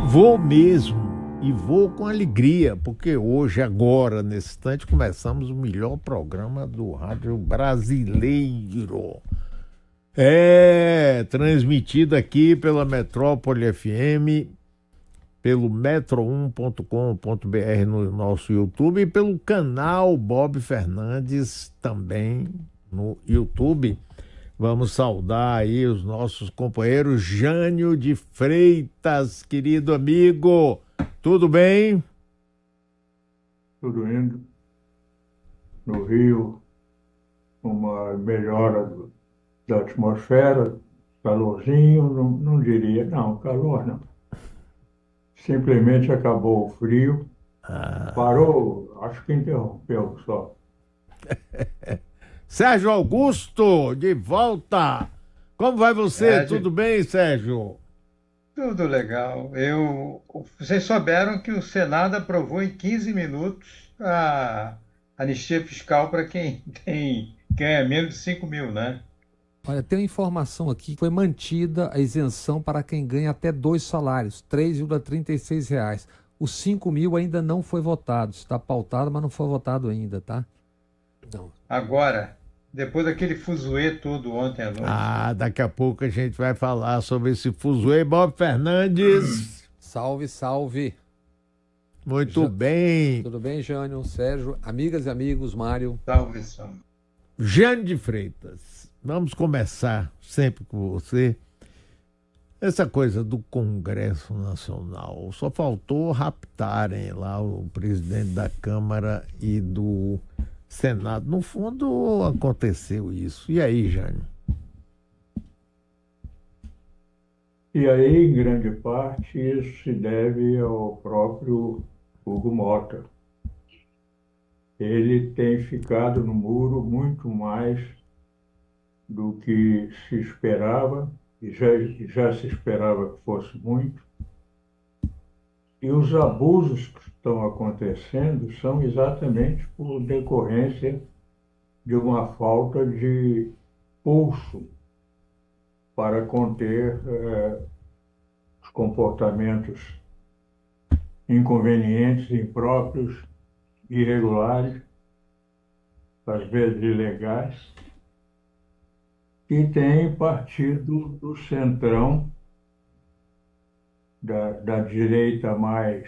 Vou mesmo, e vou com alegria, porque hoje, agora, nesse instante, começamos o melhor programa do rádio brasileiro. É transmitido aqui pela Metrópole FM, pelo metro1.com.br no nosso YouTube e pelo canal Bob Fernandes também no YouTube. Vamos saudar aí os nossos companheiros. Jânio de Freitas, querido amigo, tudo bem? Tudo indo no Rio, uma melhora da atmosfera, calorzinho, não diria, não, calor não. Simplesmente acabou o frio, parou, acho que interrompeu só. Sérgio Augusto, de volta. Como vai você? É, Tudo bem, Sérgio? tudo legal. Vocês souberam que o Senado aprovou em 15 minutos a anistia fiscal para quem ganha menos de 5 mil, né? Olha, tem uma informação aqui que foi mantida a isenção para quem ganha até 2 salários, R$ 3,36. Os 5 mil ainda não foi votado. Está pautado, mas não foi votado ainda, tá? Não. Agora, depois daquele fuzuê todo ontem à noite, Daqui a pouco a gente vai falar sobre esse fuzuê. Bob Fernandes, Salve, salve. muito bem. Tudo bem, Jânio, Sérgio, amigas e amigos, Mário? salve, salve. Jânio de Freitas, vamos começar sempre com você. Essa coisa do Congresso Nacional, só faltou raptarem lá o presidente da Câmara e do Senado. No fundo, aconteceu isso. E aí, Jânio? E aí, em grande parte, isso se deve ao próprio Hugo Mota. Ele tem ficado no muro muito mais do que se esperava, e já se esperava que fosse muito. E os abusos que estão acontecendo são exatamente por decorrência de uma falta de pulso para conter os comportamentos inconvenientes, impróprios, irregulares, às vezes ilegais, que têm partido do centrão, da direita mais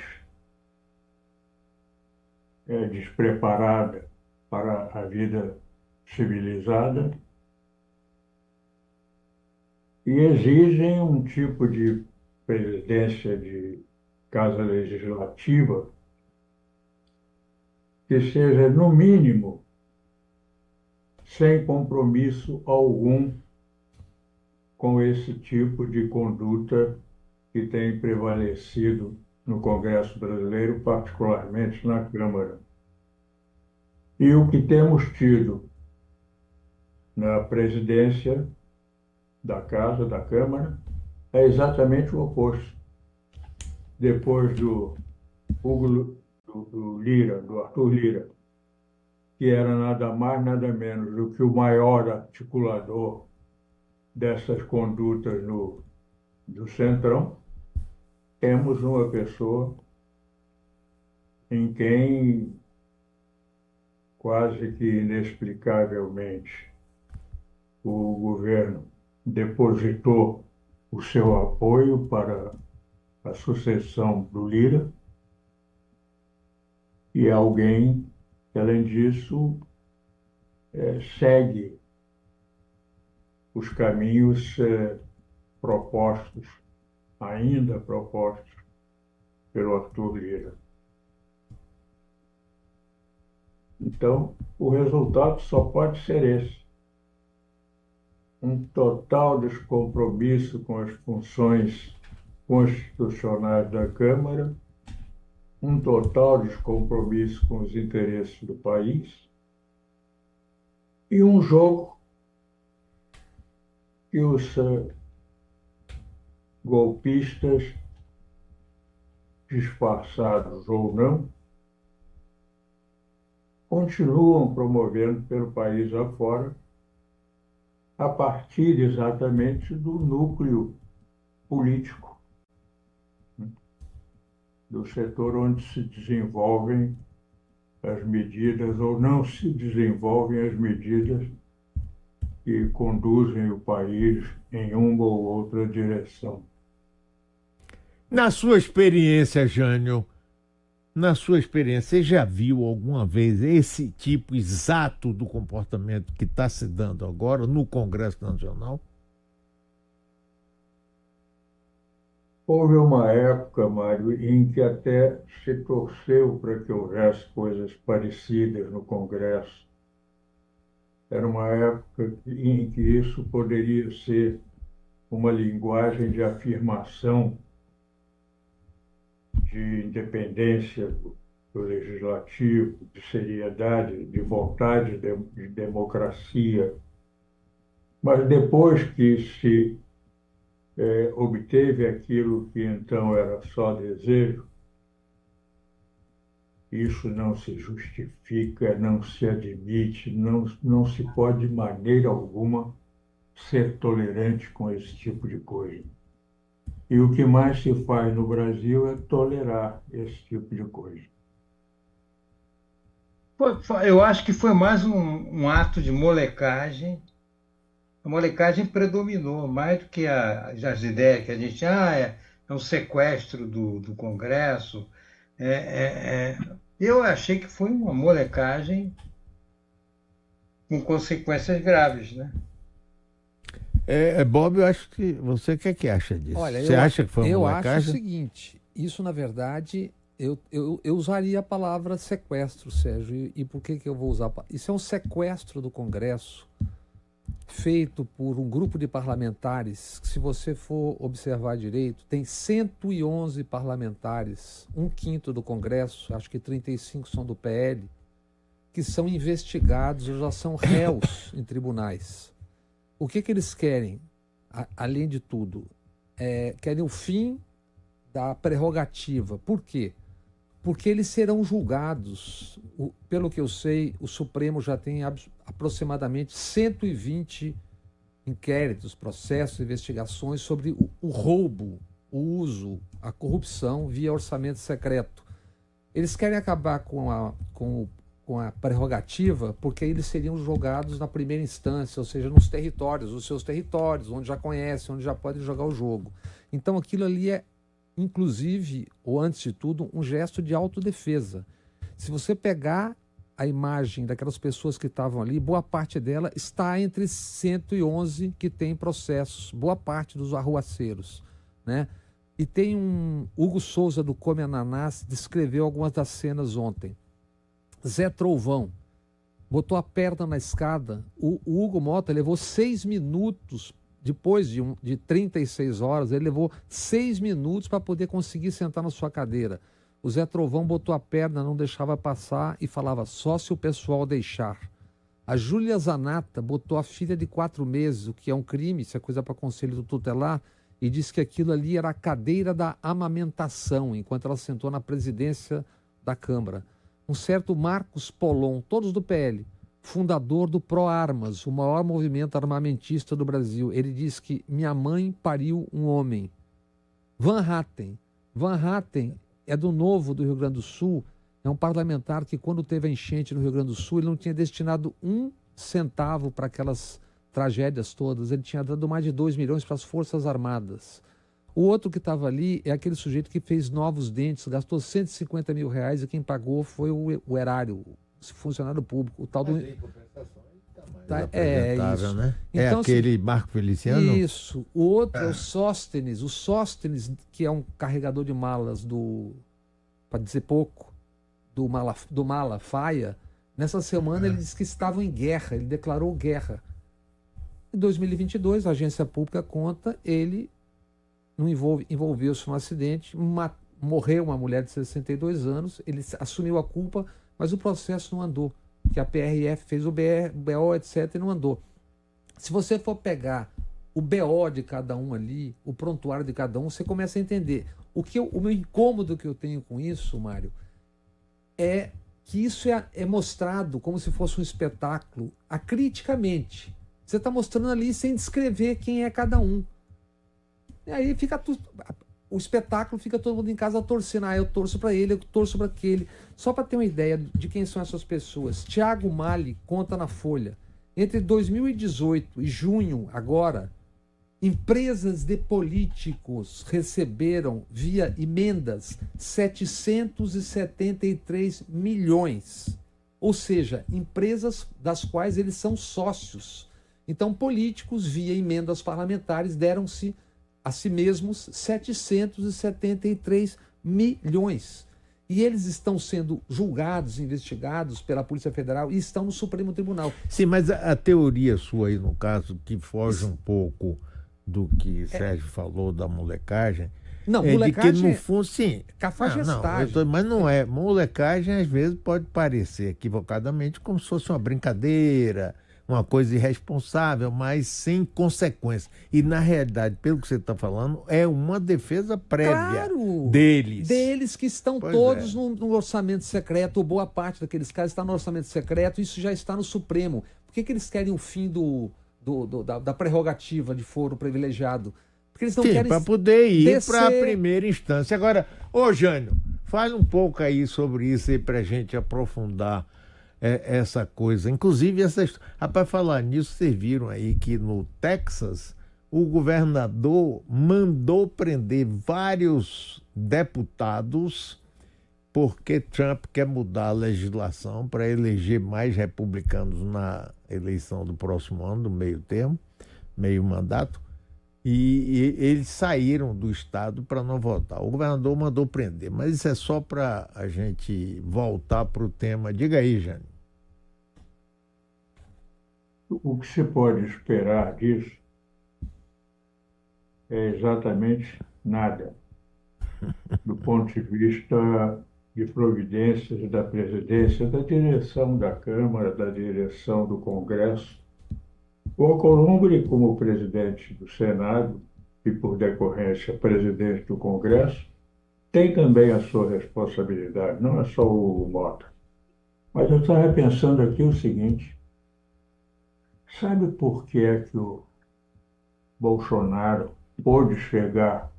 despreparada para a vida civilizada, e exigem um tipo de presidência de Casa Legislativa que seja, no mínimo, sem compromisso algum com esse tipo de conduta que tem prevalecido no Congresso brasileiro, particularmente na Câmara. E o que temos tido na presidência da Casa, da Câmara, é exatamente o oposto. Depois do Lira, do Arthur Lira, que era nada mais, nada menos do que o maior articulador dessas condutas do Centrão, temos uma pessoa em quem, quase que inexplicavelmente, o governo depositou o seu apoio para a sucessão do Lira, e alguém, além disso, segue os caminhos propostos, ainda propostos, pelo Arthur Lira. Então, o resultado só pode ser esse: um total descompromisso com as funções constitucionais da Câmara, um total descompromisso com os interesses do país e um jogo que os golpistas, disfarçados ou não, continuam promovendo pelo país afora, a partir exatamente do núcleo político, né, do setor onde se desenvolvem as medidas ou não se desenvolvem as medidas que conduzem o país em uma ou outra direção. Na sua experiência, Jânio, na sua experiência, você já viu alguma vez esse tipo exato do comportamento que está se dando agora no Congresso Nacional? Houve uma época, Mário, em que até se torceu para que houvesse coisas parecidas no Congresso. Era uma época em que isso poderia ser uma linguagem de afirmação de independência do legislativo, de seriedade, de vontade de democracia. Mas depois que se obteve aquilo que então era só desejo, isso não se justifica, não se admite, não se pode de maneira alguma ser tolerante com esse tipo de coisa. E o que mais se faz no Brasil é tolerar esse tipo de coisa. Eu acho que foi mais um ato de molecagem. A molecagem predominou, mais do que as ideias que a gente... é um sequestro do Congresso. Eu achei que foi uma molecagem com consequências graves, né? Bob, eu acho que você o que acha disso? Olha, você acha que foi uma molecagem? Eu acho o seguinte, isso na verdade, eu usaria a palavra sequestro, Sérgio, e por que eu vou usar? Isso é um sequestro do Congresso feito por um grupo de parlamentares, que se você for observar direito, tem 111 parlamentares, 1/5 do Congresso, acho que 35 são do PL, que são investigados ou já são réus em tribunais. O que eles querem, além de tudo? Querem o fim da prerrogativa. Por quê? Porque eles serão julgados. Pelo que eu sei, o Supremo já tem aproximadamente 120 inquéritos, processos, investigações sobre o roubo, o uso, a corrupção via orçamento secreto. Eles querem acabar com a prerrogativa porque eles seriam julgados na primeira instância, ou seja, nos territórios, os seus territórios, onde já conhecem, onde já podem jogar o jogo. Então aquilo ali é, inclusive, ou antes de tudo, um gesto de autodefesa. Se você pegar a imagem daquelas pessoas que estavam ali, boa parte dela está entre 111 que tem processos, boa parte dos arruaceiros, né? E tem Hugo Souza do Come Ananás descreveu algumas das cenas ontem. Zé Trovão botou a perna na escada. O Hugo Mota levou 6 minutos, depois de 36 horas, ele levou 6 minutos para poder conseguir sentar na sua cadeira. O Zé Trovão botou a perna, não deixava passar e falava só se o pessoal deixar. A Júlia Zanata botou a filha de 4 meses, o que é um crime, isso é coisa para conselho tutelar, e disse que aquilo ali era a cadeira da amamentação, enquanto ela sentou na presidência da Câmara. Um certo Marcos Polon, todos do PL, fundador do Proarmas, o maior movimento armamentista do Brasil. Ele diz que minha mãe pariu um homem. Van Hatten é do Novo do Rio Grande do Sul, é um parlamentar que quando teve a enchente no Rio Grande do Sul, ele não tinha destinado 1 centavo para aquelas tragédias todas, ele tinha dado mais de 2 milhões para as Forças Armadas. O outro que estava ali é aquele sujeito que fez novos dentes, gastou 150 mil reais e quem pagou foi o erário, o funcionário público, o tal do... Isso. Né? Então, aquele Marco Feliciano? Isso. O outro é o Sóstenes. O Sóstenes, que é um carregador de malas para dizer pouco, do Malafaia, nessa semana ele disse que estavam em guerra, ele declarou guerra. Em 2022, a agência pública conta, ele não envolveu-se num acidente, morreu uma mulher de 62 anos, ele assumiu a culpa, mas o processo não andou, que a PRF fez o BO, etc, e não andou. Se você for pegar o BO de cada um ali, o prontuário de cada um, você começa a entender. O meu incômodo que eu tenho com isso, Mário, é que isso é mostrado como se fosse um espetáculo acriticamente. Você está mostrando ali sem descrever quem é cada um. E aí fica o espetáculo, fica todo mundo em casa torcendo. Eu torço para ele, eu torço para aquele. Só para ter uma ideia de quem são essas pessoas. Thiago Mali conta na Folha. Entre 2018 e junho, agora, empresas de políticos receberam, via emendas, 773 milhões. Ou seja, empresas das quais eles são sócios. Então, políticos, via emendas parlamentares, deram-se a si mesmos 773 milhões. E eles estão sendo julgados, investigados pela Polícia Federal e estão no Supremo Tribunal. Sim, mas a teoria sua aí, no caso, que foge um pouco do que Sérgio falou da molecagem, não, molecagem de que no fundo, sim. Cafajestagem. Mas não é. Molecagem, às vezes, pode parecer equivocadamente como se fosse uma brincadeira, uma coisa irresponsável, mas sem consequência. E, na realidade, pelo que você está falando, é uma defesa prévia deles. Deles que estão todos no orçamento secreto, ou boa parte daqueles caras está no orçamento secreto, isso já está no Supremo. Por que eles querem o fim da prerrogativa de foro privilegiado? Porque eles não querem para poder ir para a primeira instância. Agora, Jânio, fale um pouco aí sobre isso aí para a gente aprofundar essa coisa. Inclusive, para falar nisso, vocês viram aí que no Texas o governador mandou prender vários deputados porque Trump quer mudar a legislação para eleger mais republicanos na eleição do próximo ano, do meio mandato, e eles saíram do estado para não votar. O governador mandou prender, mas isso é só para a gente voltar para o tema. Diga aí, Jânio. O que se pode esperar disso é exatamente nada, do ponto de vista de providências da presidência, da direção da Câmara, da direção do Congresso. O Alcolumbre, como presidente do Senado e, por decorrência, presidente do Congresso, tem também a sua responsabilidade, não é só o Mota. Mas eu estava pensando aqui o seguinte: sabe por que é que o Bolsonaro pôde chegar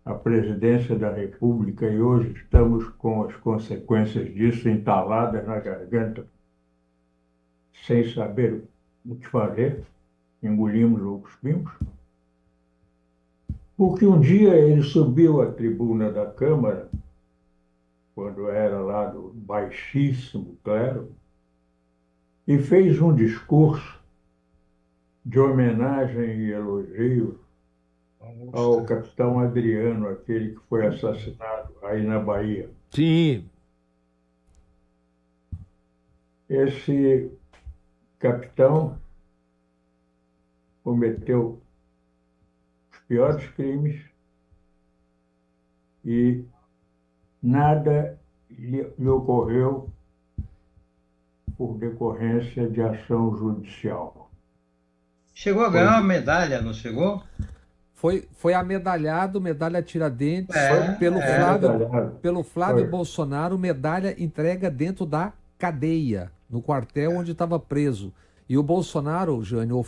à presidência da República e hoje estamos com as consequências disso entaladas na garganta, sem saber o que fazer, engolimos ou cuspimos? Porque um dia ele subiu à tribuna da Câmara, quando era lá do baixíssimo clero, e fez um discurso de homenagem e elogio ao capitão Adriano, aquele que foi assassinado aí na Bahia. Sim. Esse capitão cometeu os piores crimes e nada lhe ocorreu por decorrência de ação judicial. Chegou a ganhar uma medalha, não chegou? Foi amedalhado, medalha Tiradentes, pelo Flávio Bolsonaro, medalha entrega dentro da cadeia, no quartel onde estava preso. E o Bolsonaro, Jânio,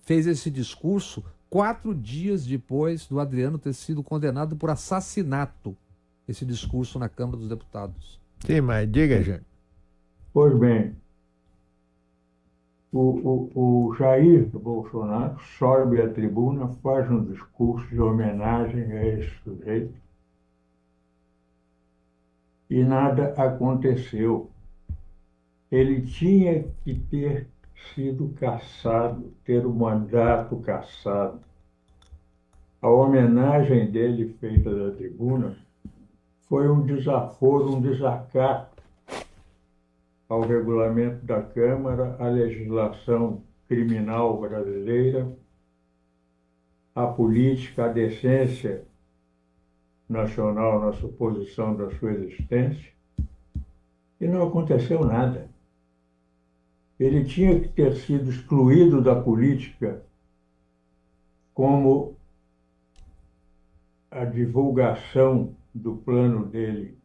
fez esse discurso 4 dias depois do Adriano ter sido condenado por assassinato. Esse discurso na Câmara dos Deputados. Sim, mas diga, Jânio. Pois bem, o Jair Bolsonaro sobe à tribuna, faz um discurso de homenagem a esse sujeito e nada aconteceu. Ele tinha que ter sido cassado, ter o mandato cassado. A homenagem dele feita da tribuna foi um desaforo, um desacato ao regulamento da Câmara, à legislação criminal brasileira, à política, à decência nacional na suposição da sua existência, e não aconteceu nada. Ele tinha que ter sido excluído da política como a divulgação do plano dele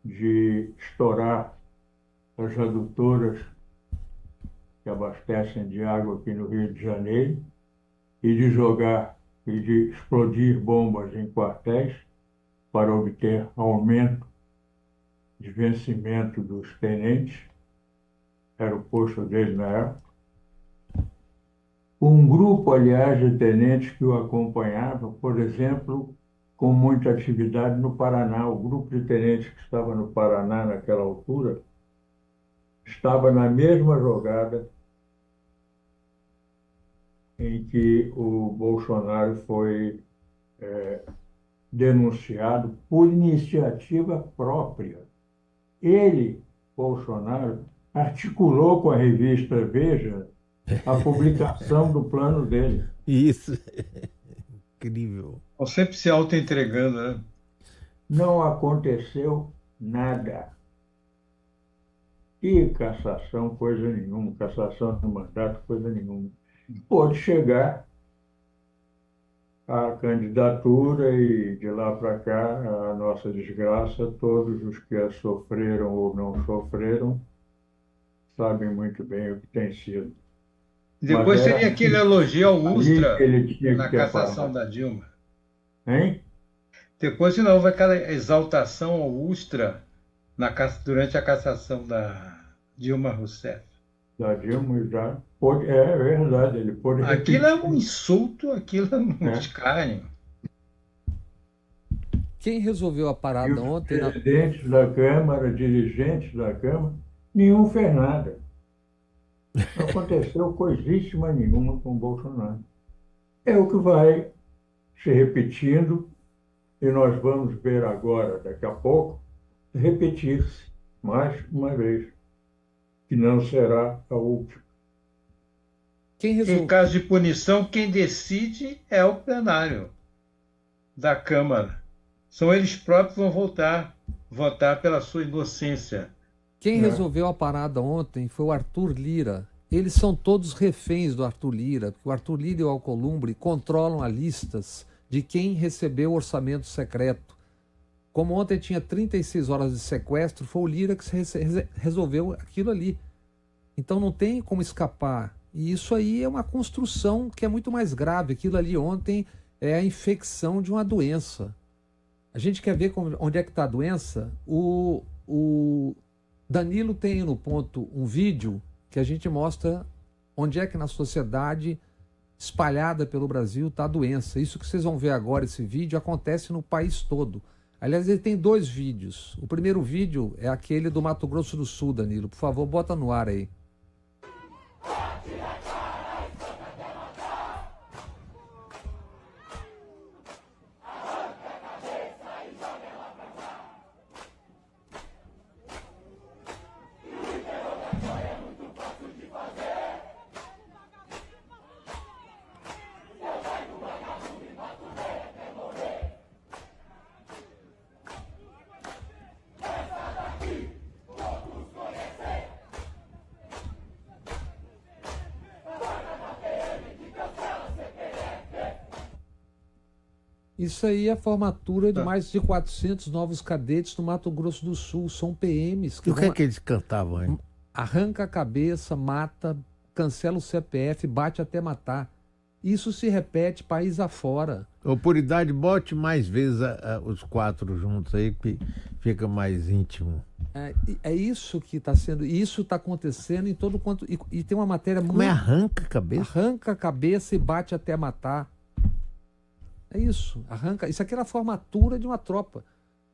de estourar as redutoras que abastecem de água aqui no Rio de Janeiro, e de jogar e de explodir bombas em quartéis para obter aumento de vencimento dos tenentes, era o posto dele na época. Um grupo, aliás, de tenentes que o acompanhava, por exemplo, com muita atividade no Paraná. O grupo de tenentes que estava no Paraná naquela altura estava na mesma jogada em que o Bolsonaro foi denunciado por iniciativa própria. Ele, Bolsonaro, articulou com a revista Veja a publicação do plano dele. Isso. Incrível. Estão sempre se auto-entregando, né? Não aconteceu nada. E cassação, coisa nenhuma. Cassação do mandato, coisa nenhuma. Pode chegar a candidatura e de lá para cá, a nossa desgraça, todos os que a sofreram ou não sofreram sabem muito bem o que tem sido. Depois Mas era seria aquele elogio ao ali Ustra que ele tinha na que ter cassação parado. da Dilma. Hein? Depois, se não houve aquela exaltação ao Ustra durante a cassação da Dilma Rousseff. Da Dilma já pôde, é verdade, ele pôde Aquilo é repetir. um insulto, aquilo é um escárnio. Quem resolveu a E parada os ontem? presidentes da Câmara, dirigentes da Câmara, nenhum fez nada. Não aconteceu coisíssima nenhuma com o Bolsonaro. É o que vai se repetindo e nós vamos ver agora, daqui a pouco, repetir-se mais uma vez, que não será a última. Quem Em resolveu? caso de punição, quem decide é o plenário da Câmara. São eles próprios que vão votar pela sua inocência. Quem resolveu a parada ontem foi o Arthur Lira. Eles são todos reféns do Arthur Lira, porque o Arthur Lira e o Alcolumbre controlam as listas de quem recebeu o orçamento secreto. Como ontem tinha 36 horas de sequestro, foi o Lira que resolveu aquilo ali. Então não tem como escapar. E isso aí é uma construção que é muito mais grave. Aquilo ali ontem é a infecção de uma doença. A gente quer ver onde é que está a doença? O Danilo tem no ponto um vídeo que a gente mostra onde é que na sociedade espalhada pelo Brasil está a doença. Isso que vocês vão ver agora, esse vídeo, acontece no país todo. Aliás, ele tem 2 vídeos. O primeiro vídeo é aquele do Mato Grosso do Sul, Danilo. Por favor, bota no ar aí. Isso aí é a formatura de mais de 400 novos cadetes no Mato Grosso do Sul. São PMs que E o que é que eles cantavam aí? arranca a cabeça, mata, cancela o CPF, bate até matar. Isso se repete país afora. Ou por idade, bote mais vezes os 4 juntos aí, que fica mais íntimo. É isso que está sendo, isso está acontecendo em todo quanto. E tem uma matéria muito. Como é arranca a cabeça? Arranca a cabeça e bate até matar. É isso, arranca. Isso aqui era a formatura de uma tropa.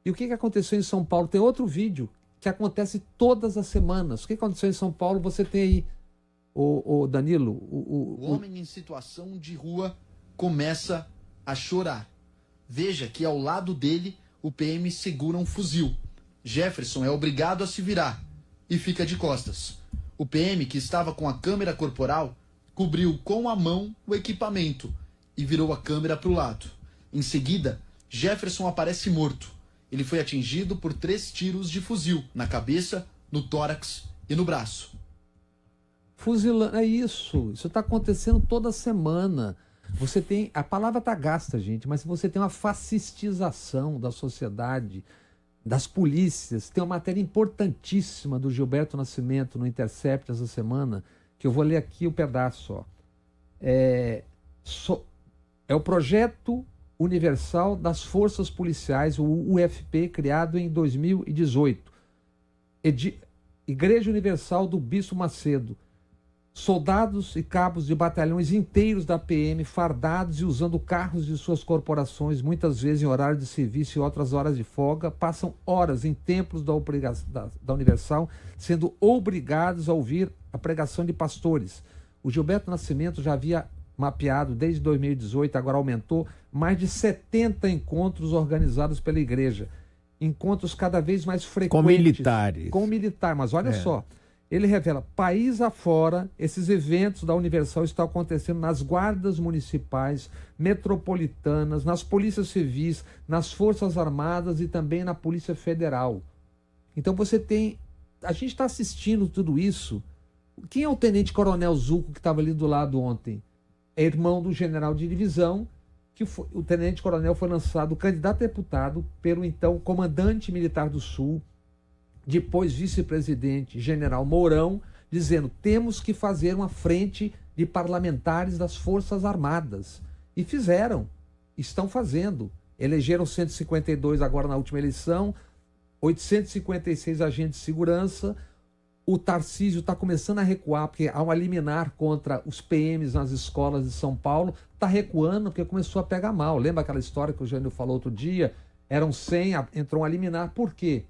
E o que aconteceu em São Paulo? Tem outro vídeo que acontece todas as semanas. O que aconteceu em São Paulo? Você tem aí, o Danilo. O homem em situação de rua começa a chorar. Veja que ao lado dele o PM segura um fuzil. Jefferson é obrigado a se virar e fica de costas. O PM, que estava com a câmera corporal, cobriu com a mão o equipamento e virou a câmera para o lado. Em seguida, Jefferson aparece morto. Ele foi atingido por 3 tiros de fuzil na cabeça, no tórax e no braço. Fuzilando, é isso. Isso está acontecendo toda semana. Você tem, a palavra está gasta, gente, mas você tem uma fascistização da sociedade, das polícias. Tem uma matéria importantíssima do Gilberto Nascimento no Intercept essa semana, que eu vou ler aqui o pedaço. Ó. É o Projeto Universal das Forças Policiais, o UFP, criado em 2018. Igreja Universal do Bispo Macedo. Soldados e cabos de batalhões inteiros da PM, fardados e usando carros de suas corporações, muitas vezes em horário de serviço e outras horas de folga, passam horas em templos da Universal, sendo obrigados a ouvir a pregação de pastores. O Gilberto Nascimento já havia mapeado desde 2018, agora aumentou, mais de 70 encontros organizados pela igreja. Encontros cada vez mais frequentes. Com militares. Com militar, mas olha só. Ele revela, país afora, esses eventos da Universal estão acontecendo nas guardas municipais, metropolitanas, nas polícias civis, nas forças armadas e também na Polícia Federal. Então você tem... A gente está assistindo tudo isso. Quem é o Tenente Coronel Zuco que estava ali do lado ontem? É irmão do general de divisão, que o Tenente Coronel foi lançado candidato a deputado pelo então comandante militar do Sul, depois vice-presidente general Mourão, dizendo, temos que fazer uma frente de parlamentares das Forças Armadas. E fizeram, estão fazendo. Elegeram 152 agora na última eleição, 856 agentes de segurança. O Tarcísio está começando a recuar, porque há uma liminar contra os PMs nas escolas de São Paulo, está recuando porque começou a pegar mal. Lembra aquela história que o Jânio falou outro dia? Eram 100, entrou uma liminar. Por quê?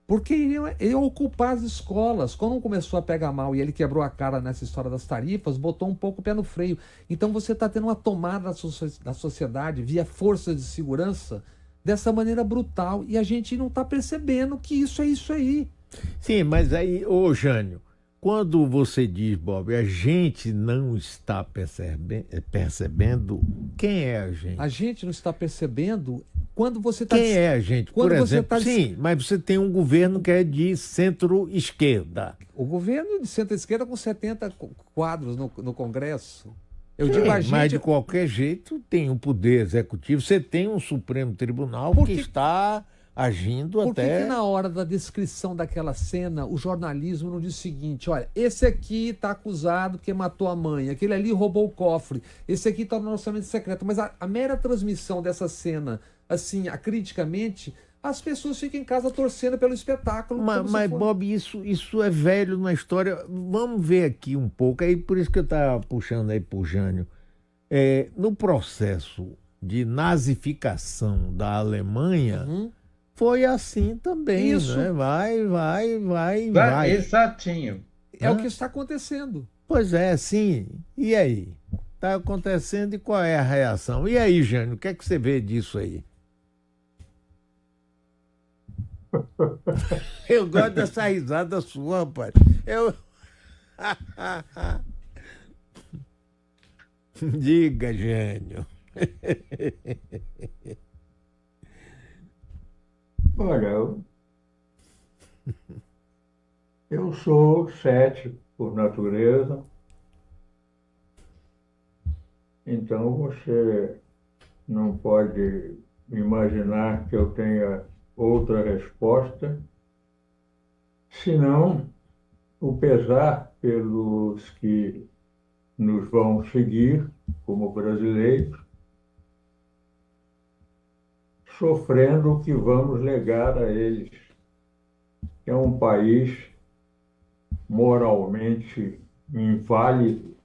Porque iam ocupar as escolas. Quando começou a pegar mal e ele quebrou a cara nessa história das tarifas, botou um pouco o pé no freio. Então você está tendo uma tomada da sociedade via forças de segurança dessa maneira brutal. E a gente não está percebendo que isso é isso aí. Sim, mas aí, Jânio, quando você diz, Bob, a gente não está percebendo, quem é a gente? A gente não está percebendo quando você está... Quem é a gente? Por exemplo, sim, mas você tem um governo que é de centro-esquerda. O governo de centro-esquerda com 70 quadros no Congresso. Eu digo Sim, a gente... mas de qualquer jeito tem um poder executivo, você tem um Supremo Tribunal que está agindo Por até... que na hora da descrição daquela cena o jornalismo não diz o seguinte, olha, esse aqui está acusado porque matou a mãe, aquele ali roubou o cofre, esse aqui está no orçamento secreto, mas a mera transmissão dessa cena, assim, acriticamente, as pessoas ficam em casa torcendo pelo espetáculo. Mas Bob, isso é velho na história. Vamos ver aqui um pouco, aí por isso que eu estava puxando aí para o Jânio. No processo de nazificação da Alemanha, foi assim também, isso. Né? Vai. Exatinho. É o que está acontecendo. Pois é, sim. E aí? Está acontecendo e qual é a reação? E aí, Jânio, o que é que você vê disso aí? Eu gosto dessa risada sua, rapaz. Diga, Jânio. Olha, eu sou cético por natureza, então você não pode imaginar que eu tenha outra resposta, senão o pesar pelos que nos vão seguir como brasileiros, sofrendo o que vamos legar a eles, que é um país moralmente inválido,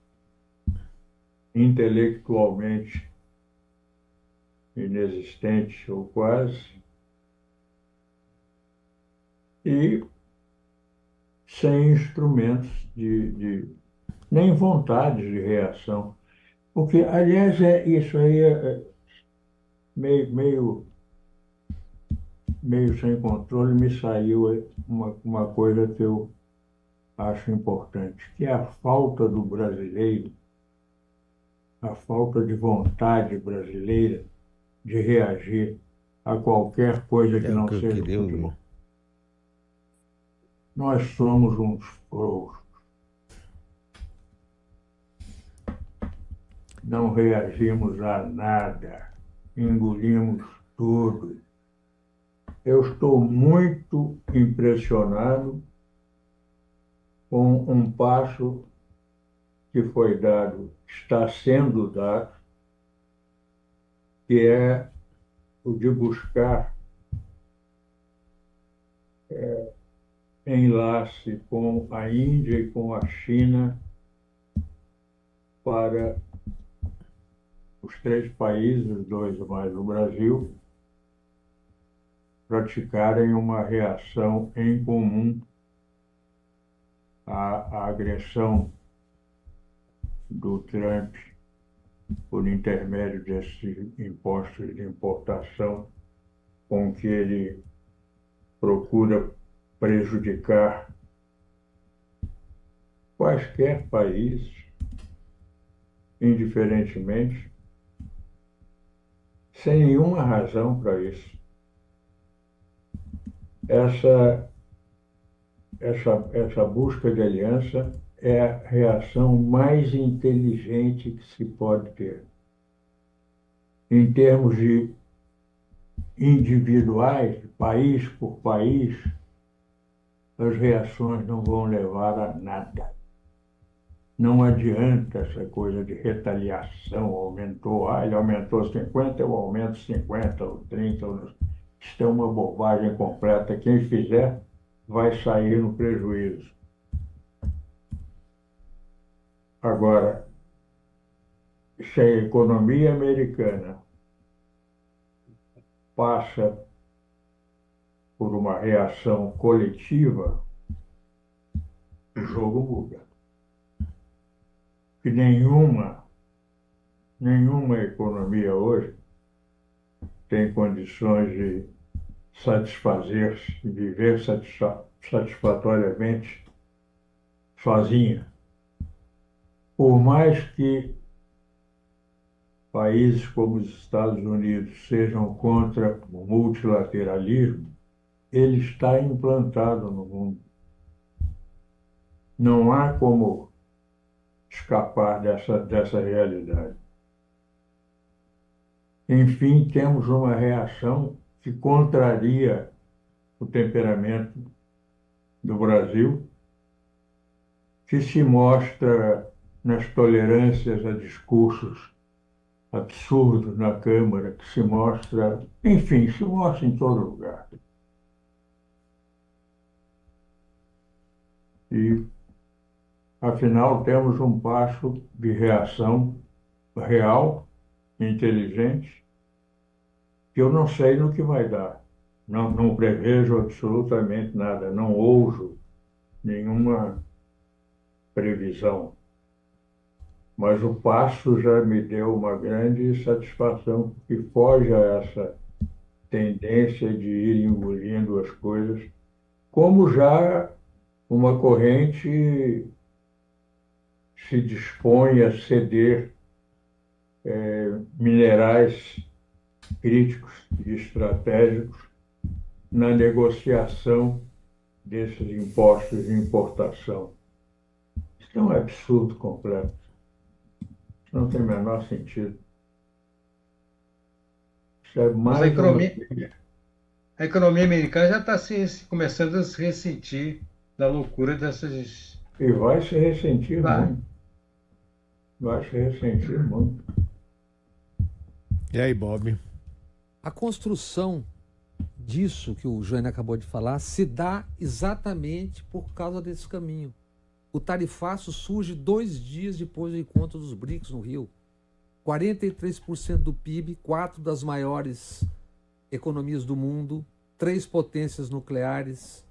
intelectualmente inexistente ou quase, e sem instrumentos nem vontade de reação. Porque, aliás, isso aí é meio sem controle, me saiu uma coisa que eu acho importante, que é a falta do brasileiro, a falta de vontade brasileira de reagir a qualquer coisa que não seja futebol. Nós somos uns frouxos. Não reagimos a nada, engolimos tudo. Eu estou muito impressionado com um passo que foi dado, está sendo dado, que é o de buscar enlace com a Índia e com a China para os 3 países, os 2 mais o Brasil, praticarem uma reação em comum à agressão do Trump por intermédio desses impostos de importação com que ele procura prejudicar quaisquer países, indiferentemente, sem nenhuma razão para isso. Essa busca de aliança é a reação mais inteligente que se pode ter. Em termos de individuais, país por país, as reações não vão levar a nada. Não adianta essa coisa de retaliação, aumentou, ele aumentou 50, eu aumento 50 ou 30. Isso é uma bobagem completa. Quem fizer vai sair no prejuízo. Agora, se a economia americana passa por uma reação coletiva, o jogo muda. Que nenhuma economia hoje tem condições de satisfazer-se, de viver satisfatoriamente sozinha. Por mais que países como os Estados Unidos sejam contra o multilateralismo, ele está implantado no mundo. Não há como escapar dessa realidade. Enfim, temos uma reação que contraria o temperamento do Brasil, que se mostra nas tolerâncias a discursos absurdos na Câmara, que se mostra em todo lugar. E, afinal, temos um passo de reação real, inteligente, que eu não sei no que vai dar. Não prevejo absolutamente nada, não ouso nenhuma previsão. Mas o passo já me deu uma grande satisfação, porque foge a essa tendência de ir engolindo as coisas, como já uma corrente se dispõe a ceder minerais críticos e estratégicos na negociação desses impostos de importação. Isso é um absurdo completo. Isso não tem o menor sentido. Isso é mais a economia americana já está começando a se ressentir da loucura dessas... E vai se ressentir muito. Vai se ressentir muito. E aí, Bob? A construção disso que o Jânio acabou de falar se dá exatamente por causa desse caminho. O tarifaço surge 2 dias depois do encontro dos BRICS no Rio. 43% do PIB, 4 das maiores economias do mundo, 3 potências nucleares,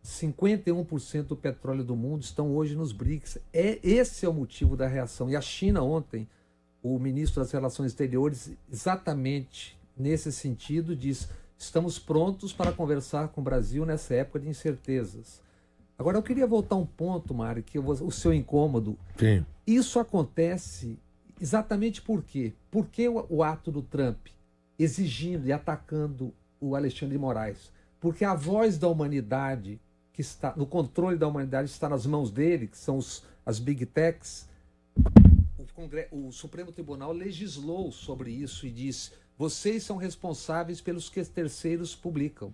51% do petróleo do mundo estão hoje nos BRICS. Esse é o motivo da reação. E a China ontem, o ministro das Relações Exteriores, exatamente nesse sentido, diz: estamos prontos para conversar com o Brasil nessa época de incertezas. Agora, eu queria voltar a um ponto, Mário, que o seu incômodo. Sim. Isso acontece exatamente por quê? Por que o ato do Trump exigindo e atacando o Alexandre de Moraes? Porque a voz da humanidade, que está no controle da humanidade, está nas mãos dele, que são as Big Techs. O Supremo Tribunal legislou sobre isso e disse: vocês são responsáveis pelos que terceiros publicam.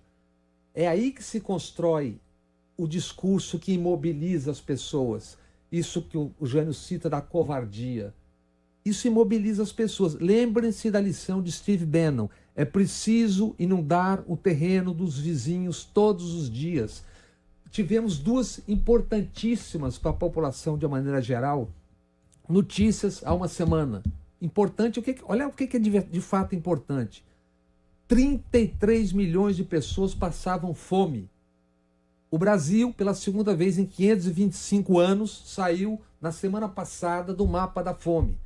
É aí que se constrói o discurso que imobiliza as pessoas. isso que o Jânio cita da covardia. Isso imobiliza as pessoas. Lembrem-se da lição de Steve Bannon. É preciso inundar o terreno dos vizinhos todos os dias. Tivemos duas importantíssimas para a população de uma maneira geral, notícias há uma semana. Importante, olha o que é de fato importante. 33 milhões de pessoas passavam fome. O Brasil, pela segunda vez em 525 anos, saiu na semana passada do mapa da fome.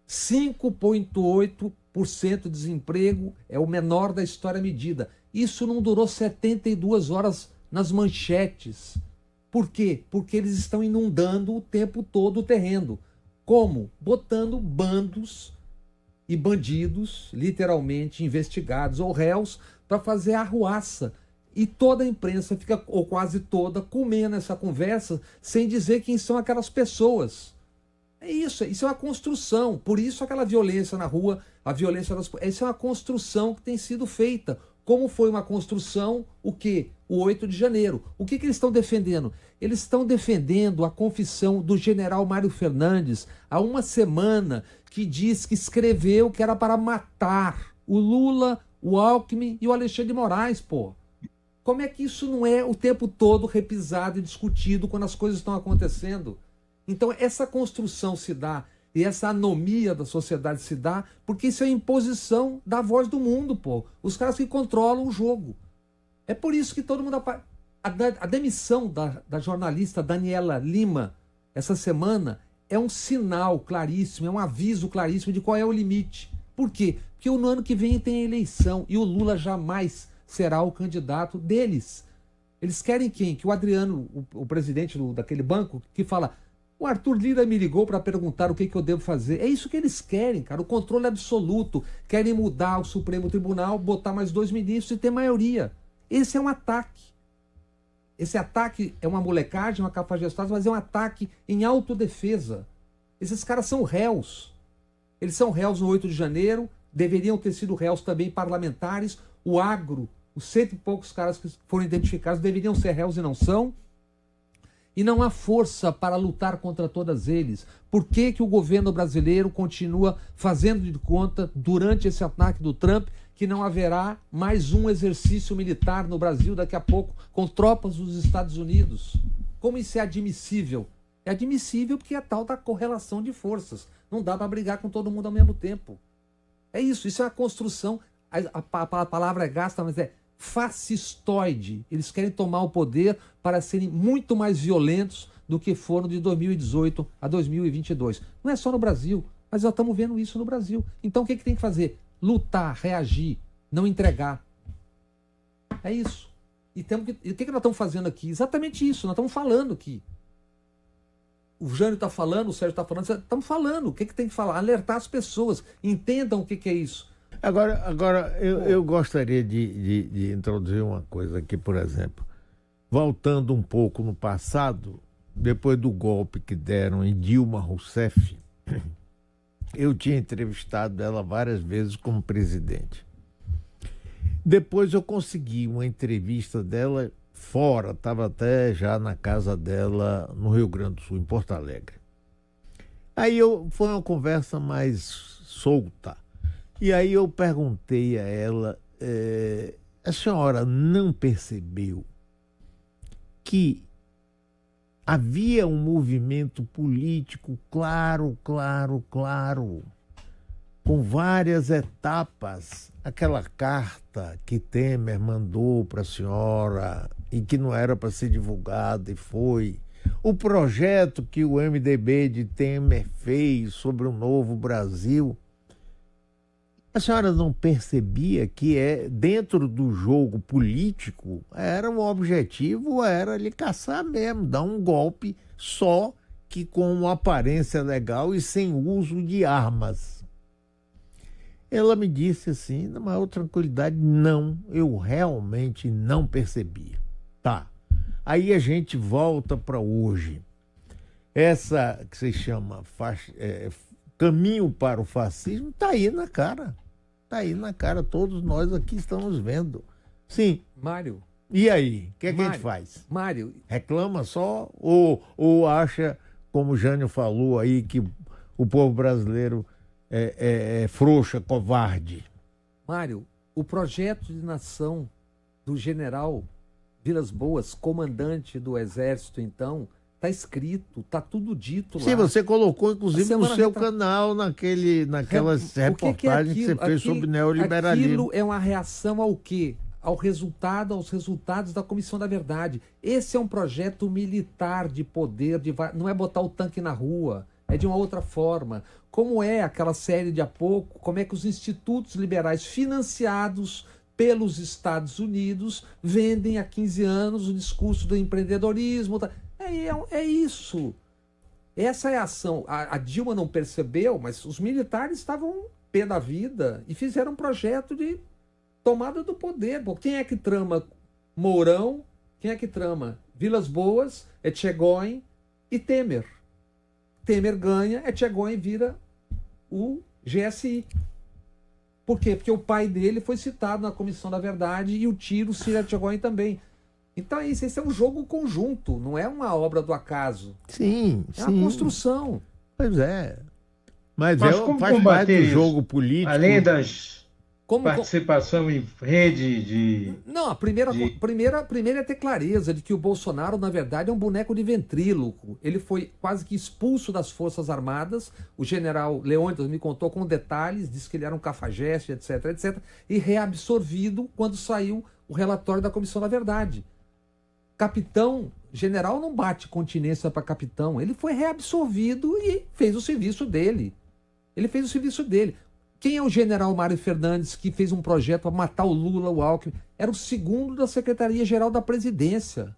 5,8% de desemprego é o menor da história medida. Isso não durou 72 horas nas manchetes. Por quê? Porque eles estão inundando o tempo todo o terreno. Como? Botando bandos e bandidos, literalmente investigados ou réus, para fazer arruaça. E toda a imprensa fica, ou quase toda, comendo essa conversa sem dizer quem são aquelas pessoas. É isso é uma construção. Por isso aquela violência na rua, a violência essa é uma construção que tem sido feita. Como foi uma construção, o quê? O 8 de janeiro. O que eles estão defendendo? Eles estão defendendo a confissão do general Mário Fernandes há uma semana, que diz que escreveu que era para matar o Lula, o Alckmin e o Alexandre de Moraes, pô. Como é que isso não é o tempo todo repisado e discutido quando as coisas estão acontecendo? Então essa construção se dá e essa anomia da sociedade se dá porque isso é imposição da voz do mundo, pô. Os caras que controlam o jogo. É por isso que todo mundo... A demissão da jornalista Daniela Lima essa semana é um sinal claríssimo, é um aviso claríssimo de qual é o limite. Por quê? Porque no ano que vem tem a eleição e o Lula jamais será o candidato deles. Eles querem quem? Que o Adriano, o presidente daquele banco, que fala: o Arthur Lira me ligou para perguntar o que eu devo fazer. É isso que eles querem, cara, o controle absoluto. Querem mudar o Supremo Tribunal, botar mais 2 ministros e ter maioria. Esse é um ataque. Esse ataque é uma molecagem, uma cafajestagem, mas é um ataque em autodefesa. Esses caras são réus. Eles são réus no 8 de janeiro, deveriam ter sido réus também parlamentares. O agro, os 100 e poucos caras que foram identificados deveriam ser réus e não são. E não há força para lutar contra todos eles. Por que o governo brasileiro continua fazendo de conta, durante esse ataque do Trump, que não haverá mais um exercício militar no Brasil daqui a pouco com tropas dos Estados Unidos? Como isso é admissível? É admissível porque é a tal da correlação de forças. Não dá para brigar com todo mundo ao mesmo tempo. É isso é uma construção, a palavra é gasta, mas é fascistoide. Eles querem tomar o poder para serem muito mais violentos do que foram de 2018 a 2022. Não é só no Brasil, mas já estamos vendo isso no Brasil. Então o que tem que fazer? Lutar, reagir, não entregar. É isso. E o que nós estamos fazendo aqui? Exatamente isso, nós estamos falando aqui. O Jânio está falando, o Sérgio está falando, estamos falando. O que tem que falar? Alertar as pessoas, entendam o que é isso. Agora eu gostaria de introduzir uma coisa aqui, por exemplo. Voltando um pouco no passado, depois do golpe que deram em Dilma Rousseff, eu tinha entrevistado ela várias vezes como presidente. Depois eu consegui uma entrevista dela fora, estava até já na casa dela no Rio Grande do Sul, em Porto Alegre. Aí foi uma conversa mais solta. E aí eu perguntei a ela, a senhora não percebeu que havia um movimento político claro, com várias etapas? Aquela carta que Temer mandou para a senhora e que não era para ser divulgada e foi. O projeto que o MDB de Temer fez sobre o Novo Brasil. A senhora não percebia que dentro do jogo político era o objetivo, era lhe caçar mesmo, dar um golpe, só que com uma aparência legal e sem uso de armas. Ela me disse assim, na maior tranquilidade: não, eu realmente não percebia. Tá, aí a gente volta para hoje. Essa que se chama caminho para o fascismo está aí na cara. Está aí na cara, todos nós aqui estamos vendo. Sim. Mário. E aí? O que a gente faz? Mário. Reclama só ou acha como o Jânio falou aí, que o povo brasileiro é frouxo, é covarde. Mário, o projeto de nação do general Vilas Boas, comandante do Exército, então, está escrito, está tudo dito lá. Sim, você colocou, inclusive, no seu canal, naquelas reportagens que você fez sobre neoliberalismo. Aquilo é uma reação ao quê? Aos resultados da Comissão da Verdade. Esse é um projeto militar de poder, não é botar o tanque na rua, é de uma outra forma. Como é aquela série de há pouco, como é que os institutos liberais financiados pelos Estados Unidos vendem há 15 anos o discurso do empreendedorismo. É isso. Essa é a ação. A Dilma não percebeu, mas os militares estavam pé da vida e fizeram um projeto de tomada do poder. Pô. Quem é que trama Mourão? Quem é que trama Vilas Boas, Etchegóin e Temer? Temer ganha, Etchegóin vira o GSI. Por quê? Porque o pai dele foi citado na Comissão da Verdade e o tiro Ciro Etchegóin também. Então é isso, esse é um jogo conjunto, não é uma obra do acaso. Sim, é uma construção. Pois é. Mas como faz parte do jogo político. Além das participação em rede de... Não, a primeira é ter clareza de que o Bolsonaro, na verdade, é um boneco de ventríloco. Ele foi quase que expulso das Forças Armadas. O general Leônidas me contou com detalhes, disse que ele era um cafajeste, etc, etc, e reabsorvido quando saiu o relatório da Comissão da Verdade. Capitão, general não bate continência para capitão. Ele foi reabsorvido e fez o serviço dele. Quem é o general Mário Fernandes que fez um projeto para matar o Lula, o Alckmin? Era o segundo da Secretaria-Geral da Presidência.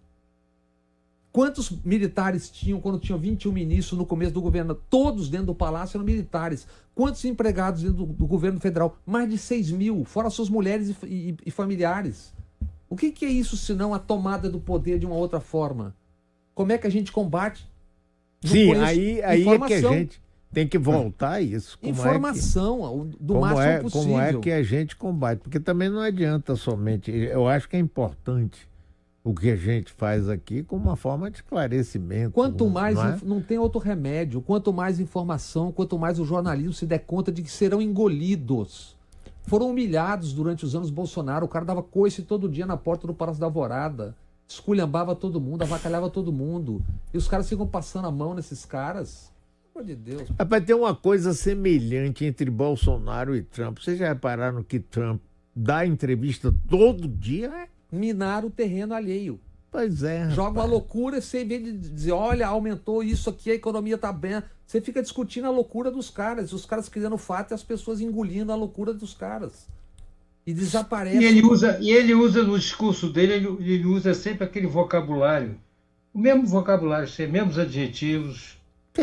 Quantos militares tinham quando tinham 21 ministros no começo do governo? Todos dentro do palácio eram militares. Quantos empregados dentro do governo federal? Mais de 6 mil, fora suas mulheres e familiares. O que é isso senão a tomada do poder de uma outra forma? Como é que a gente combate? Sim, aí é que a gente tem que voltar a isso. Do máximo possível. Como é que a gente combate? Porque também não adianta somente... Eu acho que é importante o que a gente faz aqui como uma forma de esclarecimento. Quanto mais... Não tem outro remédio. Quanto mais informação, quanto mais o jornalismo se der conta de que serão engolidos. Foram humilhados durante os anos Bolsonaro. O cara dava coice todo dia na porta do Palácio da Alvorada. Esculhambava todo mundo, avacalhava todo mundo. E os caras ficam passando a mão nesses caras... de Deus. Rapaz, tem uma coisa semelhante entre Bolsonaro e Trump. Vocês já repararam que Trump dá entrevista todo dia? Minar o terreno alheio. Pois é. Rapaz. Joga uma loucura, você vem de dizer, olha, aumentou isso aqui, a economia tá bem. Você fica discutindo a loucura dos caras, os caras criando fato e as pessoas engolindo a loucura dos caras. E desaparece. E ele usa no discurso dele, ele usa sempre aquele vocabulário. O mesmo vocabulário, os mesmos adjetivos.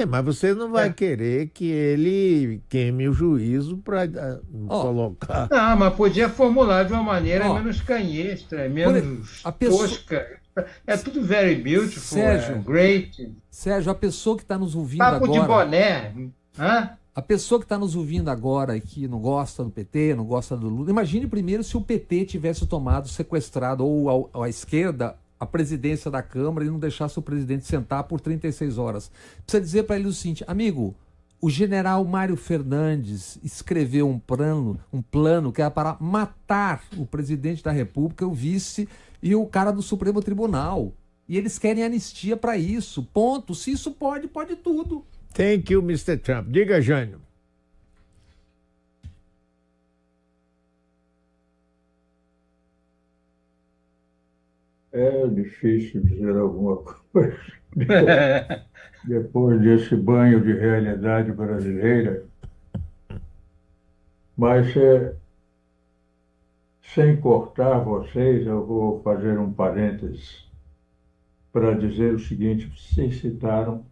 Mas você não vai querer que ele queime o juízo para colocar... Não, mas podia formular de uma maneira menos canhestra, menos tosca. É tudo very beautiful, great. Sérgio, a pessoa que está nos ouvindo Papo agora... de boné. Hã? A pessoa que está nos ouvindo agora e que não gosta do PT, não gosta do Lula... Imagine primeiro se o PT tivesse tomado, sequestrado, ou a esquerda... a presidência da Câmara e não deixasse o presidente sentar por 36 horas. Precisa dizer para ele o seguinte, amigo, o general Mário Fernandes escreveu um plano que era para matar o presidente da República, o vice e o cara do Supremo Tribunal. E eles querem anistia para isso. Ponto. Se isso pode, pode tudo. Thank you, Mr. Trump. Diga, Jânio. É difícil dizer alguma coisa depois desse banho de realidade brasileira, mas sem cortar vocês, eu vou fazer um parênteses para dizer o seguinte: vocês citaram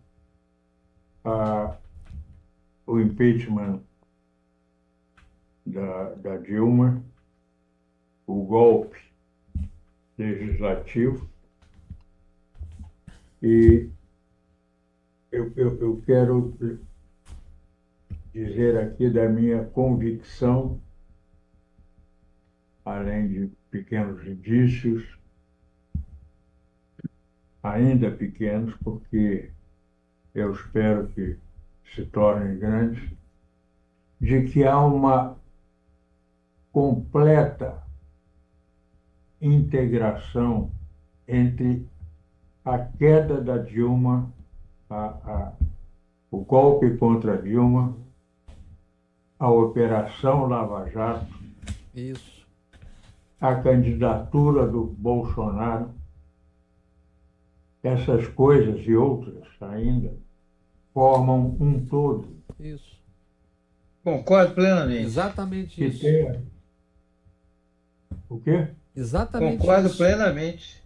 o impeachment da Dilma, o golpe legislativo, e eu quero dizer aqui da minha convicção, além de pequenos indícios, ainda pequenos, porque eu espero que se tornem grandes, de que há uma completa integração entre a queda da Dilma, o golpe contra a Dilma, a Operação Lava Jato, Isso. a candidatura do Bolsonaro, essas coisas e outras ainda formam um todo Isso. Concordo plenamente. Exatamente que isso. tem... O quê? Exatamente Concordo isso. plenamente.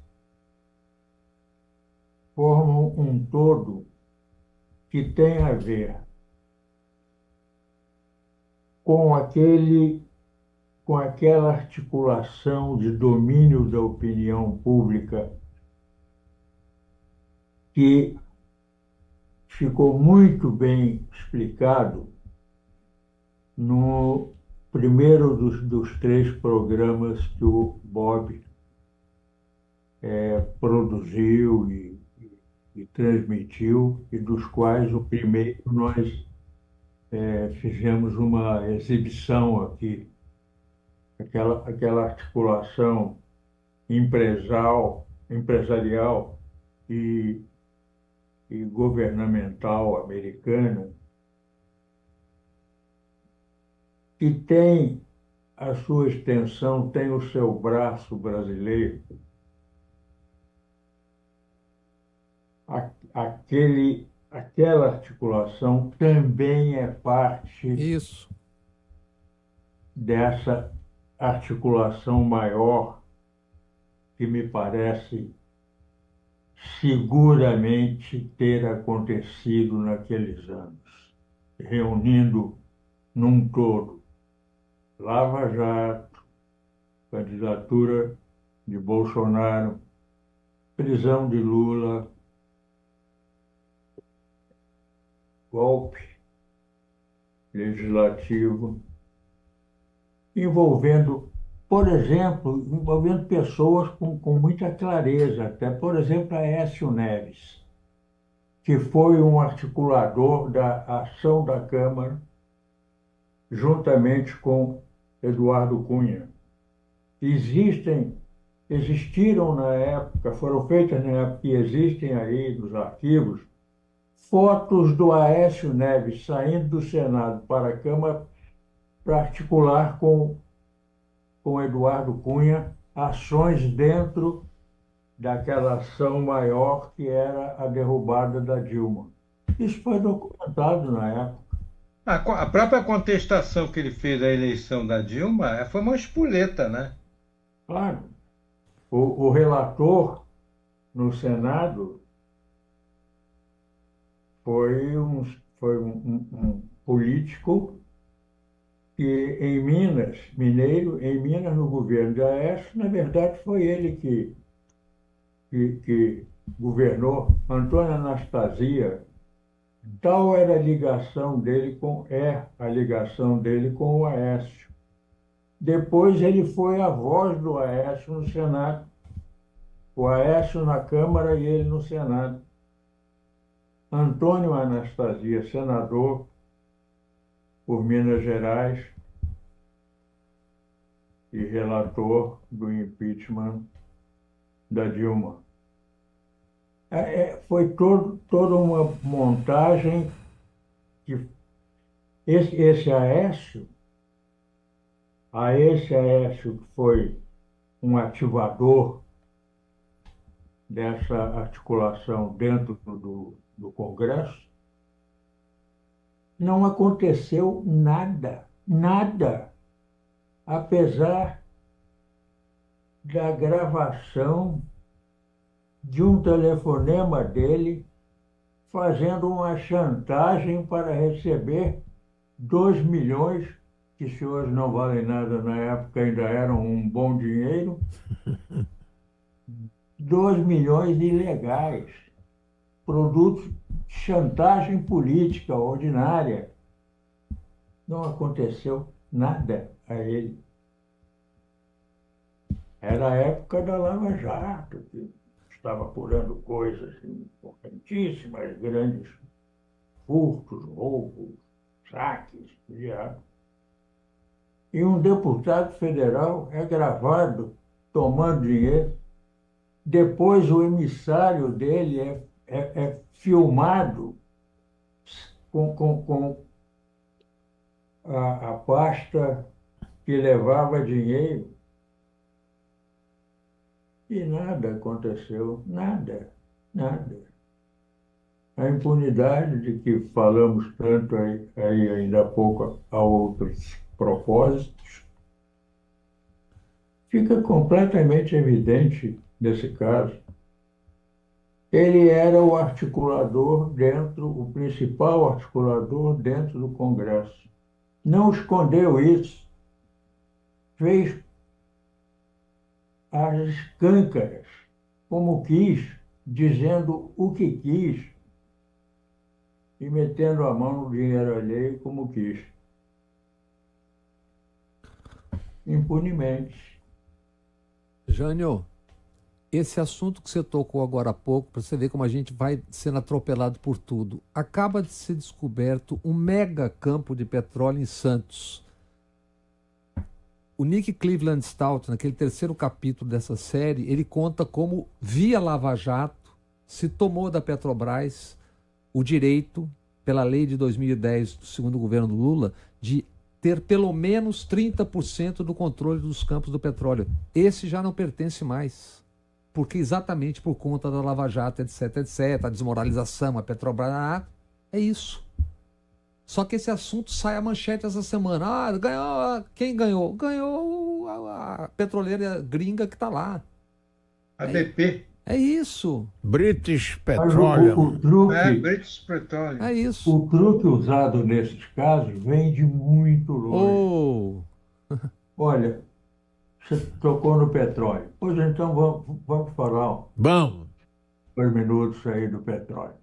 Formam um todo que tem a ver com aquela articulação de domínio da opinião pública que ficou muito bem explicado no primeiro dos três programas que o Bob produziu e transmitiu, e dos quais o primeiro nós fizemos uma exibição aqui, aquela articulação empresarial e governamental americana, que tem a sua extensão, tem o seu braço brasileiro, aquela articulação também é parte Isso. dessa articulação maior que me parece seguramente ter acontecido naqueles anos, reunindo num todo Lava Jato, candidatura de Bolsonaro, prisão de Lula, golpe legislativo, envolvendo pessoas com muita clareza, até, por exemplo, Aécio Neves, que foi um articulador da ação da Câmara, juntamente com Eduardo Cunha. Existiram na época, foram feitas na época e existem aí nos arquivos, fotos do Aécio Neves saindo do Senado para a Câmara para articular com Eduardo Cunha ações dentro daquela ação maior que era a derrubada da Dilma. Isso foi documentado na época. A própria contestação que ele fez à eleição da Dilma foi uma espoleta, né? Claro, o relator no Senado foi um político que em Minas, no governo de Aécio, na verdade foi ele que governou, Antônio Anastasia. Tal era a ligação dele a ligação dele com o Aécio. Depois ele foi a voz do Aécio no Senado, o Aécio na Câmara e ele no Senado. Antônio Anastasia, senador por Minas Gerais e relator do impeachment da Dilma. Foi toda uma montagem que esse Aécio que foi um ativador dessa articulação dentro do Congresso, não aconteceu nada, apesar da gravação de um telefonema dele fazendo uma chantagem para receber 2 milhões, que se hoje não valem nada, na época ainda eram um bom dinheiro, 2 milhões ilegais, produtos de chantagem política ordinária. Não aconteceu nada a ele. Era a época da Lava Jato, que estava apurando coisas importantíssimas, grandes furtos, roubos, saques, diabo. E um deputado federal é gravado tomando dinheiro. Depois o emissário dele é filmado com a pasta que levava dinheiro. E nada aconteceu, nada. A impunidade de que falamos tanto aí ainda há pouco a outros propósitos, fica completamente evidente nesse caso. Ele era o articulador o principal articulador dentro do Congresso. Não escondeu isso. Fez as escâncaras, como quis, dizendo o que quis e metendo a mão no dinheiro alheio como quis. Impunemente. Jânio, esse assunto que você tocou agora há pouco, para você ver como a gente vai sendo atropelado por tudo, acaba de ser descoberto um mega campo de petróleo em Santos. O Nick Cleveland Stout, naquele terceiro capítulo dessa série, ele conta como, via Lava Jato, se tomou da Petrobras o direito, pela lei de 2010 do segundo governo do Lula, de ter pelo menos 30% do controle dos campos do petróleo. Esse já não pertence mais, porque exatamente por conta da Lava Jato, etc, a desmoralização, a Petrobras, é isso. Só que esse assunto sai à manchete essa semana. Ganhou, quem ganhou? Ganhou a petroleira gringa que está lá. A BP. É isso. British Mas Petroleum. o truque, British Petroleum. É isso. o truque usado nesses casos vem de muito longe. Olha, você tocou no petróleo. Pois então vamos falar Bom, 2 minutos aí do petróleo.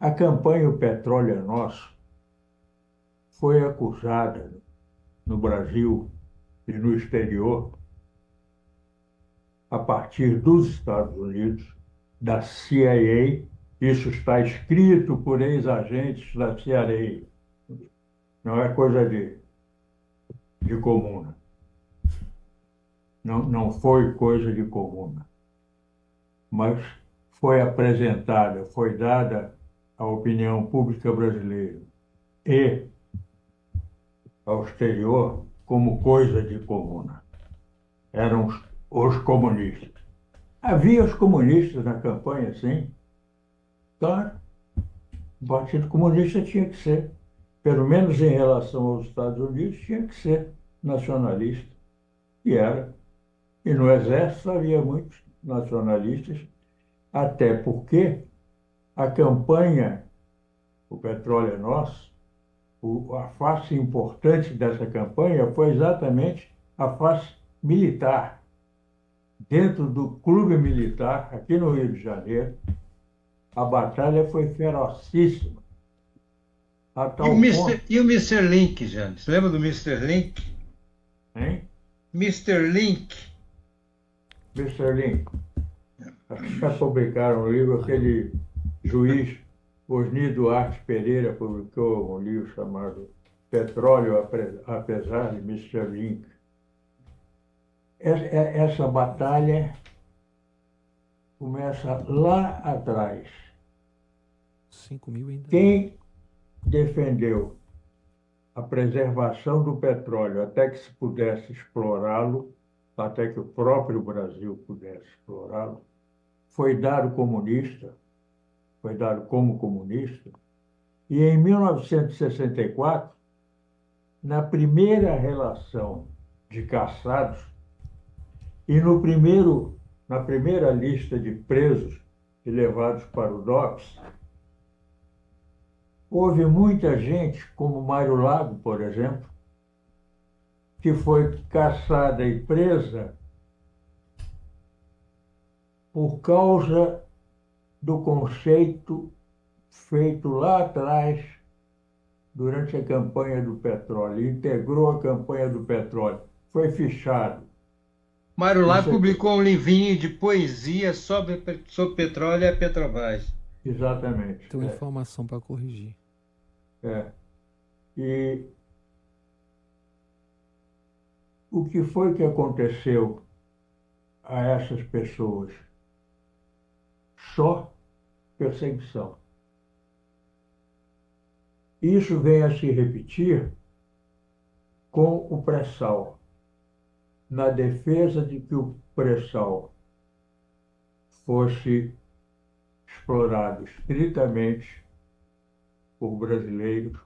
A campanha O Petróleo é Nosso foi acusada no Brasil e no exterior, a partir dos Estados Unidos, da CIA. Isso está escrito por ex-agentes da CIA. Não é coisa de comuna. Não foi coisa de comuna. Mas foi apresentada, foi dada à opinião pública brasileira e ao exterior como coisa de comuna. Eram os comunistas. Havia os comunistas na campanha, sim. Claro, o Partido Comunista tinha que ser, pelo menos em relação aos Estados Unidos, tinha que ser nacionalista. E era. E no Exército havia muitos nacionalistas, até porque a campanha O Petróleo é Nosso, a face importante dessa campanha foi exatamente a face militar. Dentro do clube militar, aqui no Rio de Janeiro, a batalha foi ferocíssima. E o Mr. Link, Jânio? Você lembra do Mr. Link? Hein? Mr. Link. Mr. Link. Já publicaram um livro, aquele juiz Osni Duarte Pereira publicou um livro chamado Petróleo Apesar de Mr. Link. Essa batalha começa lá atrás. 5 mil ainda. Quem defendeu a preservação do petróleo até que se pudesse explorá-lo, até que o próprio Brasil pudesse explorá-lo, foi dado como comunista, e em 1964, na primeira relação de caçados e na primeira lista de presos e levados para o DOPS, houve muita gente, como Mário Lago, por exemplo, que foi caçada e presa por causa do conceito feito lá atrás, durante a campanha do petróleo. Integrou a campanha do petróleo. Foi fichado. Mário Lago publicou um livrinho de poesia sobre petróleo e a Petrobras. Exatamente. Tem uma informação para corrigir. E o que foi que aconteceu a essas pessoas? Só perseguição. Isso vem a se repetir com o pré-sal, na defesa de que o pré-sal fosse explorado estritamente por brasileiros,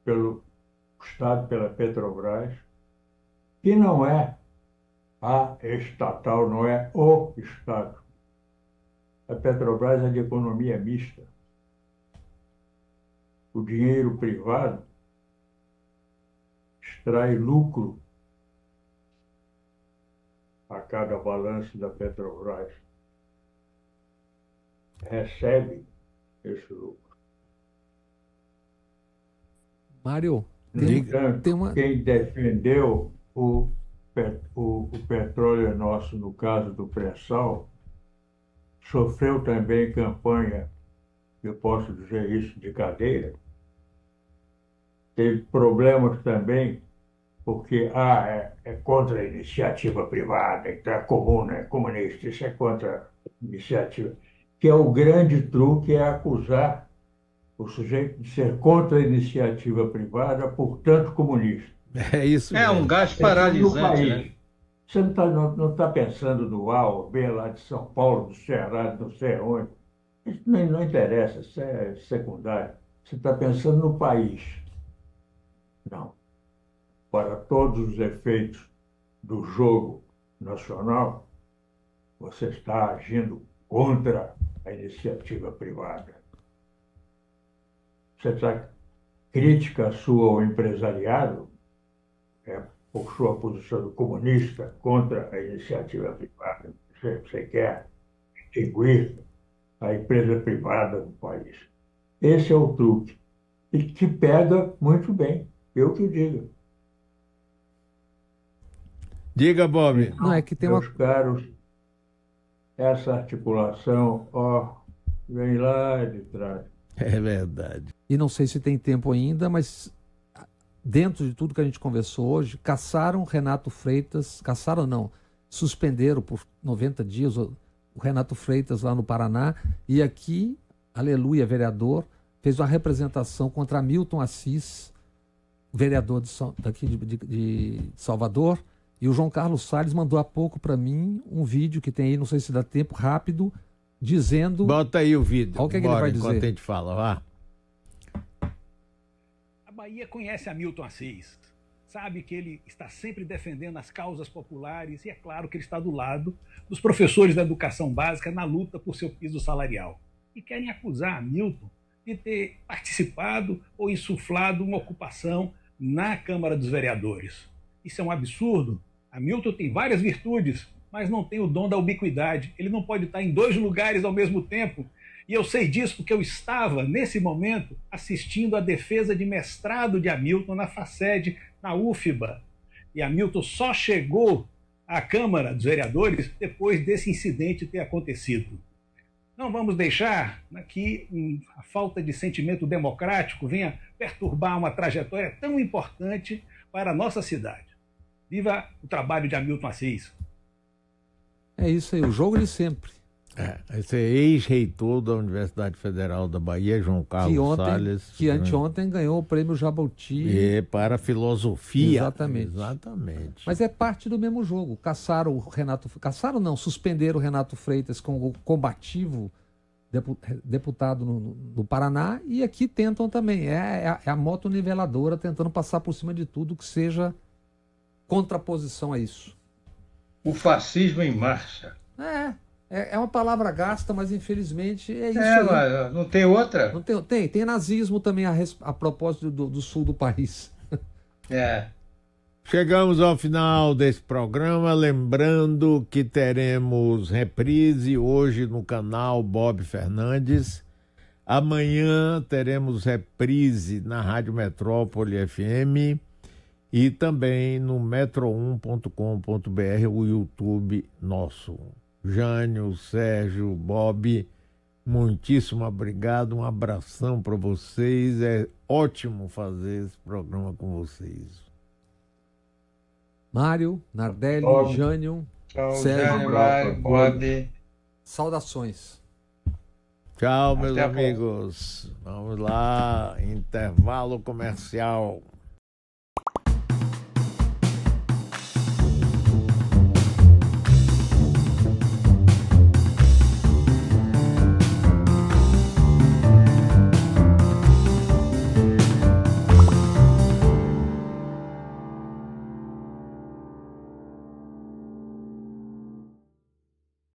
pelo Estado, pela Petrobras, que não é a estatal, não é o Estado. A Petrobras é de economia mista. O dinheiro privado extrai lucro a cada balanço da Petrobras. Recebe esse lucro. Mário, No entanto, quem defendeu o petróleo nosso, no caso do pré-sal, sofreu também campanha, eu posso dizer isso de cadeira, teve problemas também, porque é contra a iniciativa privada, então é comum, né? Comunista, isso é contra a iniciativa. Que é o grande truque, é acusar o sujeito de ser contra a iniciativa privada, portanto comunista. É isso mesmo. É um gás paralisante, né? Você não tá pensando no A ou B lá de São Paulo, do Ceará, não sei onde. Isso não interessa, isso é secundário. Você está pensando no país. Não. Para todos os efeitos do jogo nacional, você está agindo contra a iniciativa privada. Você está crítica sua ao empresariado, por sua posição comunista contra a iniciativa privada. Você quer extinguir a empresa privada do país. Esse é o truque. E que pega muito bem, eu que digo. Diga, Bob. Não, é que tem Meus caros, essa articulação, vem lá de trás. É verdade. E não sei se tem tempo ainda, mas dentro de tudo que a gente conversou hoje, caçaram Renato Freitas, caçaram não, suspenderam por 90 dias o Renato Freitas lá no Paraná, e aqui, aleluia, vereador, fez uma representação contra Milton Assis, vereador daqui de Salvador, e o João Carlos Salles mandou há pouco para mim um vídeo que tem aí, não sei se dá tempo, rápido, dizendo... Bota aí o vídeo. Olha o que ele vai dizer. Enquanto a gente fala, vá. A Bahia conhece Hamilton Assis, sabe que ele está sempre defendendo as causas populares e é claro que ele está do lado dos professores da educação básica na luta por seu piso salarial. E querem acusar Hamilton de ter participado ou insuflado uma ocupação na Câmara dos Vereadores. Isso é um absurdo. Hamilton tem várias virtudes, mas não tem o dom da ubiquidade. Ele não pode estar em 2 lugares ao mesmo tempo. E eu sei disso porque eu estava, nesse momento, assistindo a defesa de mestrado de Hamilton na FACED, na UFBA. E Hamilton só chegou à Câmara dos Vereadores depois desse incidente ter acontecido. Não vamos deixar que a falta de sentimento democrático venha perturbar uma trajetória tão importante para a nossa cidade. Viva o trabalho de Hamilton Assis. É isso aí, o jogo de sempre. Esse é ex-reitor da Universidade Federal da Bahia, João Carlos Salles. Que anteontem ganhou o prêmio Jabuti. Para filosofia. Exatamente. Mas é parte do mesmo jogo. Caçaram o Renato... Caçaram não, suspenderam o Renato Freitas como combativo deputado no Paraná, e aqui tentam também. É a moto niveladora tentando passar por cima de tudo que seja contraposição a isso. O fascismo em marcha. É uma palavra gasta, mas infelizmente é isso aí. Mas não tem outra? Não tem nazismo também a propósito do sul do país. Chegamos ao final desse programa, lembrando que teremos reprise hoje no canal Bob Fernandes. Amanhã teremos reprise na Rádio Metrópole FM e também no metro1.com.br, o YouTube nosso. Jânio, Sérgio, Bob, Muitíssimo obrigado, um abração para vocês. É ótimo fazer esse programa com vocês. Mário, Nardelli, Jânio, Tchau, Sérgio, Jânio, Mário, Bob. saudações. Tchau, meus Até a próxima. amigos. Vamos lá, intervalo comercial.